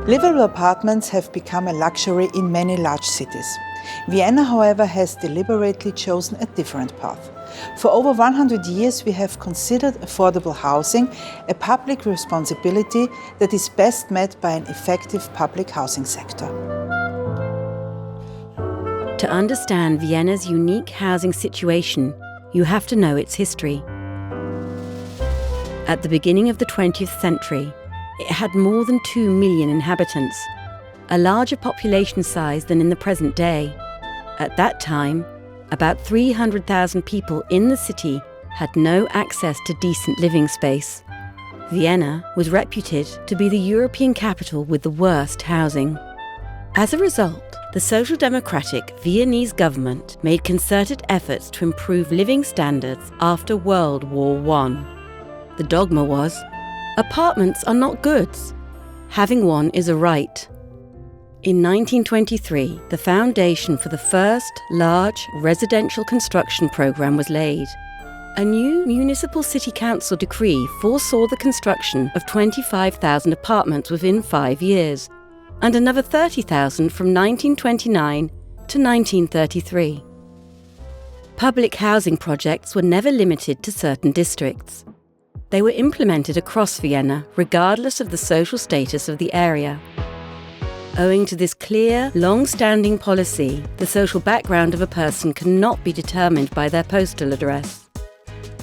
Livable apartments have become a luxury in many large cities. Vienna, however, has deliberately chosen a different path. For over 100 years, we have considered affordable housing a public responsibility that is best met by an effective public housing sector. To understand Vienna's unique housing situation, you have to know its history. At the beginning of the 20th century, it had more than 2 million inhabitants, a larger population size than in the present day. At that time, about 300,000 people in the city had no access to decent living space. Vienna was reputed to be the European capital with the worst housing. As a result, the Social Democratic Viennese government made concerted efforts to improve living standards after World War I. The dogma was, apartments are not goods. Having one is a right. In 1923, the foundation for the first large residential construction programme was laid. A new municipal city council decree foresaw the construction of 25,000 apartments within 5 years, and another 30,000 from 1929 to 1933. Public housing projects were never limited to certain districts. They were implemented across Vienna, regardless of the social status of the area. Owing to this clear, long-standing policy, the social background of a person cannot be determined by their postal address.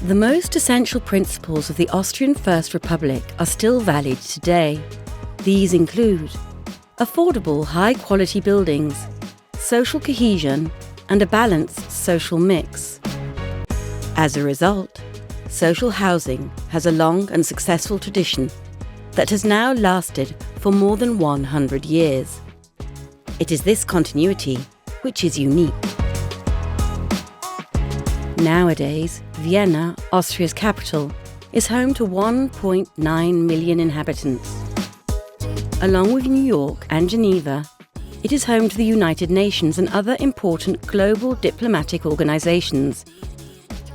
The most essential principles of the Austrian First Republic are still valid today. These include affordable, high-quality buildings, social cohesion, and a balanced social mix. As a result, social housing has a long and successful tradition that has now lasted for more than 100 years. It is this continuity which is unique. Nowadays, Vienna, Austria's capital, is home to 1.9 million inhabitants. Along with New York and Geneva, it is home to the United Nations and other important global diplomatic organizations.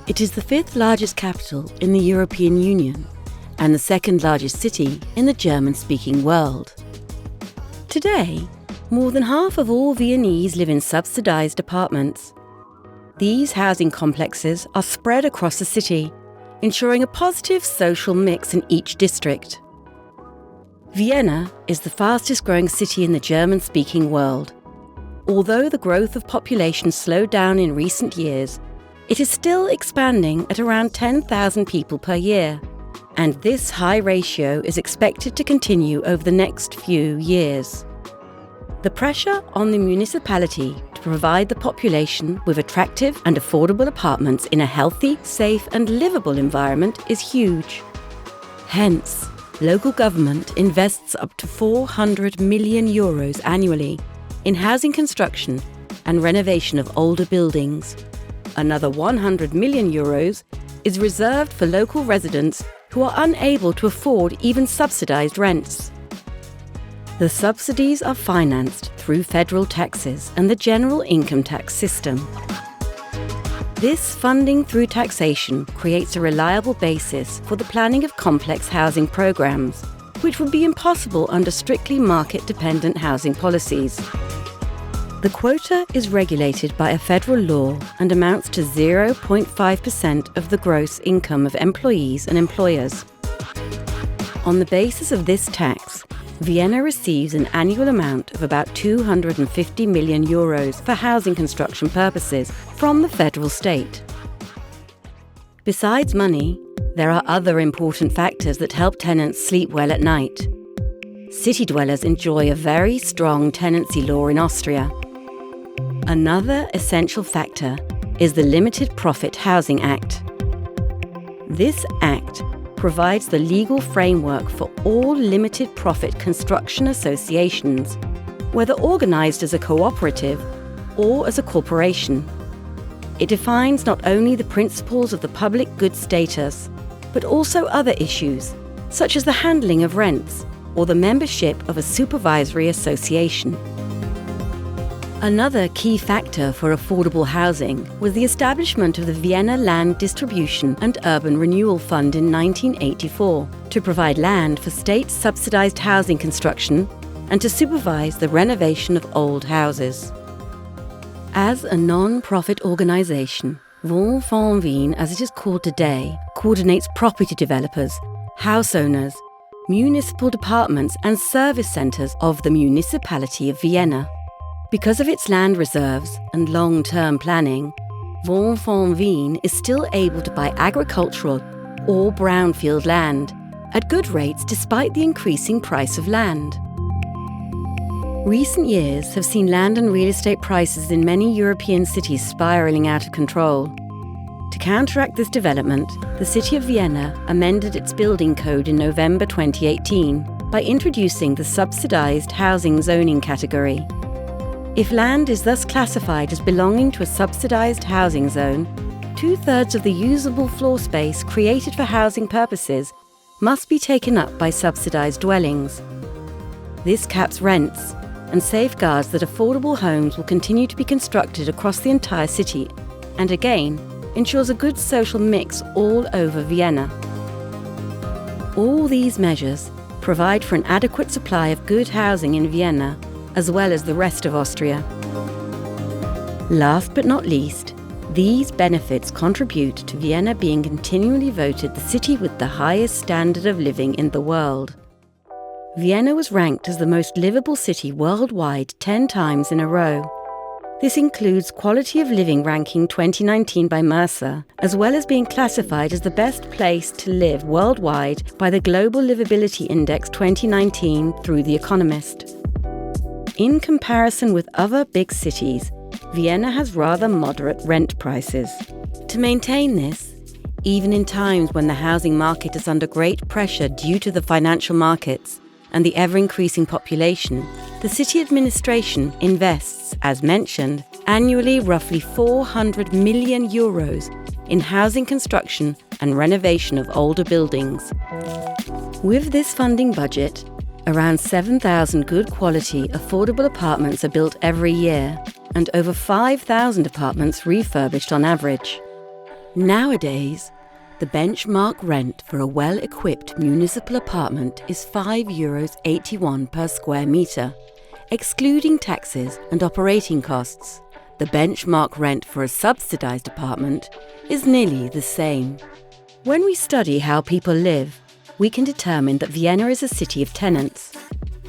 It is the 5th largest capital in the European Union and the 2nd largest city in the German-speaking world. Today, more than half of all Viennese live in subsidized apartments. These housing complexes are spread across the city, ensuring a positive social mix in each district. Vienna is the fastest-growing city in the German-speaking world. Although the growth of population slowed down in recent years, it is still expanding at around 10,000 people per year, and this high ratio is expected to continue over the next few years. The pressure on the municipality to provide the population with attractive and affordable apartments in a healthy, safe and livable environment is huge. Hence, local government invests up to 400 million euros annually in housing construction and renovation of older buildings. Another 100 million euros is reserved for local residents who are unable to afford even subsidized rents. The subsidies are financed through federal taxes and the general income tax system. This funding through taxation creates a reliable basis for the planning of complex housing programs, which would be impossible under strictly market-dependent housing policies. The quota is regulated by a federal law and amounts to 0.5% of the gross income of employees and employers. On the basis of this tax, Vienna receives an annual amount of about 250 million euros for housing construction purposes from the federal state. Besides money, there are other important factors that help tenants sleep well at night. City dwellers enjoy a very strong tenancy law in Austria. Another essential factor is the Limited Profit Housing Act. This act provides the legal framework for all limited profit construction associations, whether organised as a cooperative or as a corporation. It defines not only the principles of the public good status, but also other issues, such as the handling of rents or the membership of a supervisory association. Another key factor for affordable housing was the establishment of the Vienna Land Distribution and Urban Renewal Fund in 1984 to provide land for state-subsidized housing construction and to supervise the renovation of old houses. As a non-profit organisation, Wohn van Wien, as it is called today, coordinates property developers, house owners, municipal departments and service centres of the municipality of Vienna. Because of its land reserves and long-term planning, Wohn van Wien is still able to buy agricultural or brownfield land at good rates despite the increasing price of land. Recent years have seen land and real estate prices in many European cities spiralling out of control. To counteract this development, the city of Vienna amended its building code in November 2018 by introducing the subsidised housing zoning category. If land is thus classified as belonging to a subsidised housing zone, 2/3 of the usable floor space created for housing purposes must be taken up by subsidised dwellings. This caps rents and safeguards that affordable homes will continue to be constructed across the entire city, and again, ensures a good social mix all over Vienna. All these measures provide for an adequate supply of good housing in Vienna, as well as the rest of Austria. Last but not least, these benefits contribute to Vienna being continually voted the city with the highest standard of living in the world. Vienna was ranked as the most livable city worldwide 10 times in a row. This includes Quality of Living ranking 2019 by Mercer, as well as being classified as the best place to live worldwide by the Global Livability Index 2019 through The Economist. In comparison with other big cities, Vienna has rather moderate rent prices. To maintain this, even in times when the housing market is under great pressure due to the financial markets and the ever-increasing population, the city administration invests, as mentioned, annually roughly 400 million euros in housing construction and renovation of older buildings. With this funding budget, around 7,000 good quality, affordable apartments are built every year, and over 5,000 apartments refurbished on average. Nowadays, the benchmark rent for a well-equipped municipal apartment is €5.81 per square metre, excluding taxes and operating costs. The benchmark rent for a subsidised apartment is nearly the same. When we study how people live, we can determine that Vienna is a city of tenants.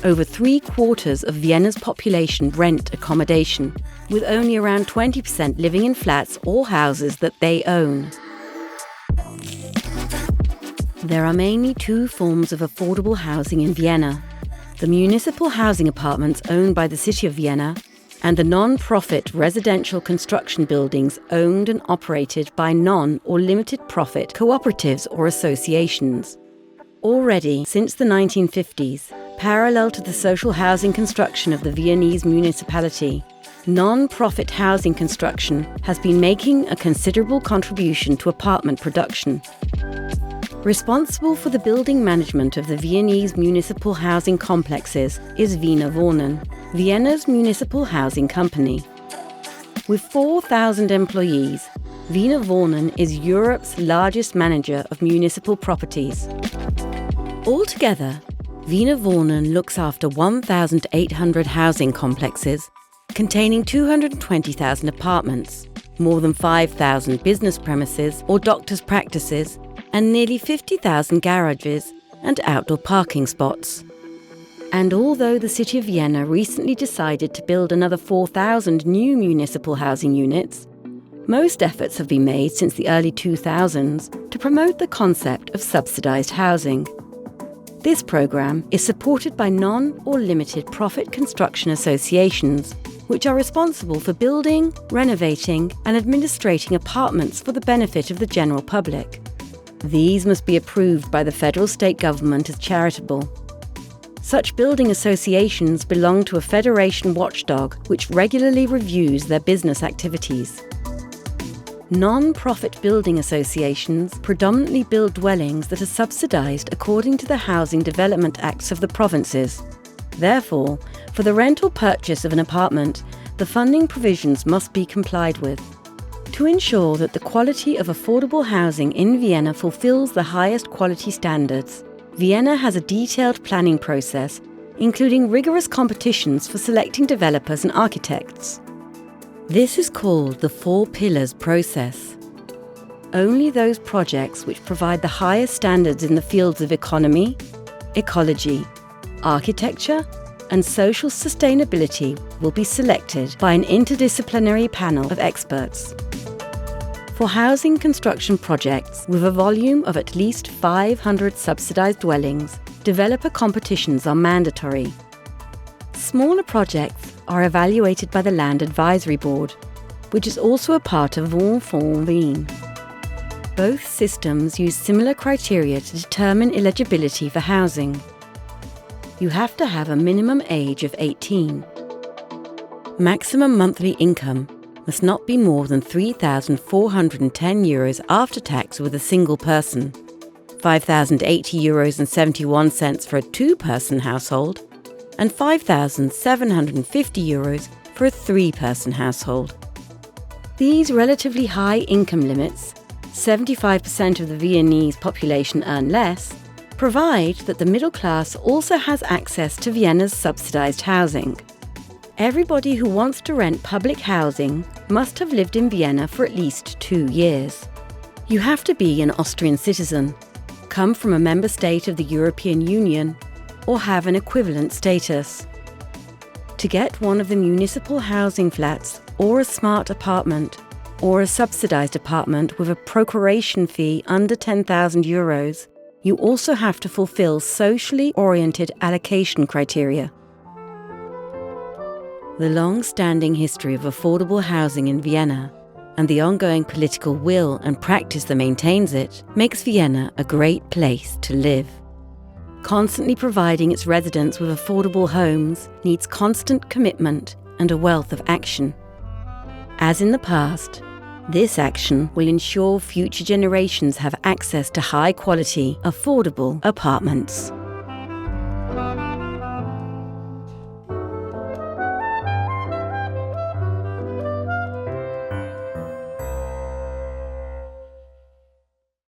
Over 3/4 of Vienna's population rent accommodation, with only around 20% living in flats or houses that they own. There are mainly two forms of affordable housing in Vienna: the municipal housing apartments owned by the City of Vienna and the non-profit residential construction buildings owned and operated by non- or limited-profit cooperatives or associations. Already since the 1950s, parallel to the social housing construction of the Viennese municipality, non-profit housing construction has been making a considerable contribution to apartment production. Responsible for the building management of the Viennese municipal housing complexes is Wiener Wohnen, Vienna's municipal housing company. With 4,000 employees, Wiener Wohnen is Europe's largest manager of municipal properties. Altogether, Wiener Wohnen looks after 1,800 housing complexes containing 220,000 apartments, more than 5,000 business premises or doctors' practices, and nearly 50,000 garages and outdoor parking spots. And although the City of Vienna recently decided to build another 4,000 new municipal housing units, most efforts have been made since the early 2000s to promote the concept of subsidised housing. This programme is supported by non- or limited-profit construction associations, which are responsible for building, renovating and administrating apartments for the benefit of the general public. These must be approved by the federal state government as charitable. Such building associations belong to a federation watchdog which regularly reviews their business activities. Non-profit building associations predominantly build dwellings that are subsidised according to the Housing Development Acts of the provinces. Therefore, for the rent or purchase of an apartment, the funding provisions must be complied with. To ensure that the quality of affordable housing in Vienna fulfills the highest quality standards, Vienna has a detailed planning process including rigorous competitions for selecting developers and architects. This is called the 4 pillars process. Only those projects which provide the highest standards in the fields of economy, ecology, architecture, and social sustainability will be selected by an interdisciplinary panel of experts. For housing construction projects with a volume of at least 500 subsidised dwellings, developer competitions are mandatory. Smaller projects are evaluated by the Land Advisory Board, which is also a part of Woonform Wien. Both systems use similar criteria to determine eligibility for housing. You have to have a minimum age of 18. Maximum monthly income must not be more than €3,410 after tax with a single person, €5,080.71 for a 2-person household, and €5,750 for a 3-person household. These relatively high income limits, 75% of the Viennese population earn less, provide that the middle class also has access to Vienna's subsidised housing. Everybody who wants to rent public housing must have lived in Vienna for at least 2 years. You have to be an Austrian citizen, come from a member state of the European Union, or have an equivalent status. To get one of the municipal housing flats or a smart apartment, or a subsidised apartment with a procuration fee under €10,000, you also have to fulfil socially oriented allocation criteria. The long-standing history of affordable housing in Vienna and the ongoing political will and practice that maintains it makes Vienna a great place to live. Constantly providing its residents with affordable homes needs constant commitment and a wealth of action. As in the past, this action will ensure future generations have access to high-quality, affordable apartments.